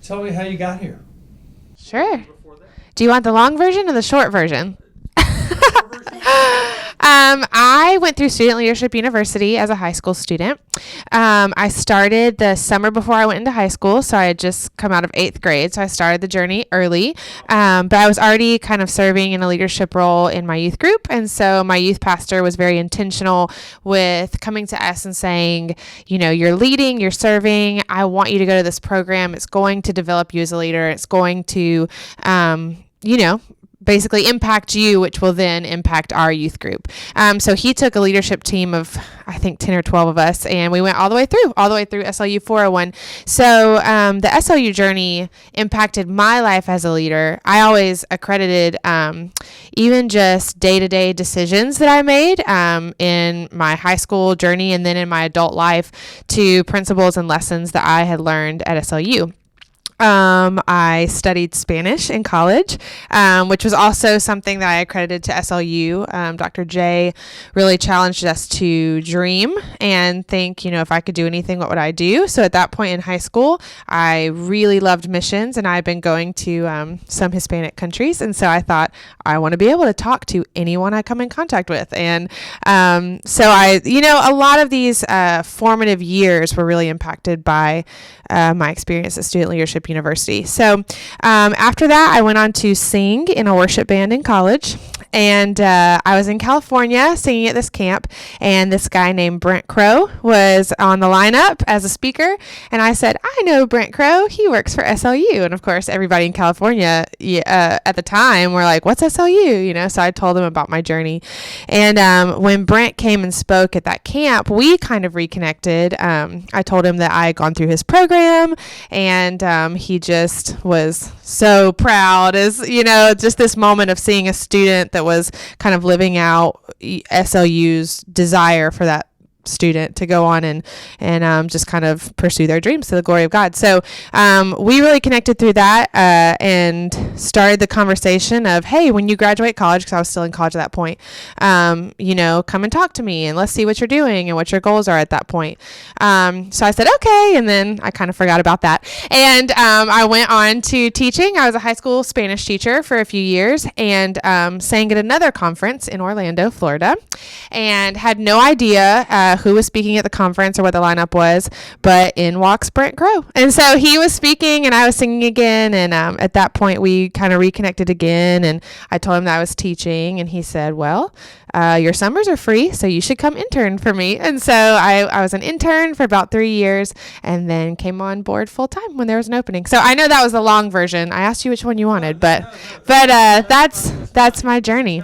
Tell me how you got here. Sure. Do you want the long version or the short version? I went through Student Leadership University as a high school student. I started the summer before I went into high school, so I had just come out of 8th grade, so I started the journey early. But I was already kind of serving in a leadership role in my youth group, and so my youth pastor was very intentional with coming to us and saying, you know, you're leading, you're serving, I want you to go to this program. It's going to develop you as a leader. It's going to, basically impact you, which will then impact our youth group. So he took a leadership team of, I think, 10 or 12 of us, and we went all the way through SLU 401. So the SLU journey impacted my life as a leader. I always accredited even just day-to-day decisions that I made in my high school journey and then in my adult life to principles and lessons that I had learned at SLU. I studied Spanish in college, which was also something that I accredited to SLU. Dr. J really challenged us to dream and think, if I could do anything, what would I do? So at that point in high school, I really loved missions, and I've been going to some Hispanic countries. And so I thought, I want to be able to talk to anyone I come in contact with. And so a lot of these formative years were really impacted by my experience at Student Leadership University. So after that, I went on to sing in a worship band in college. And I was in California singing at this camp, and this guy named Brent Crow was on the lineup as a speaker. And I said, I know Brent Crow. He works for SLU. And of course, everybody in California at the time were like, what's SLU? So I told them about my journey. And when Brent came and spoke at that camp, we kind of reconnected. I told him that I had gone through his program, and he just was so proud as, just this moment of seeing a student that was kind of living out SLU's desire for that student to go on and just kind of pursue their dreams to the glory of God. So we really connected through that and started the conversation of, hey, when you graduate college, because I was still in college at that point, come and talk to me and let's see what you're doing and what your goals are at that point. So I said, okay. And then I kind of forgot about that. And I went on to teaching. I was a high school Spanish teacher for a few years and sang at another conference in Orlando, Florida, and had no idea who was speaking at the conference or what the lineup was, but in walks Brent Crow. And so he was speaking and I was singing again. And at that point we kind of reconnected again, and I told him that I was teaching, and he said, well, your summers are free, so you should come intern for me. And so I was an intern for about 3 years and then came on board full time when there was an opening. So I know that was the long version. I asked you which one you wanted, but that's my journey.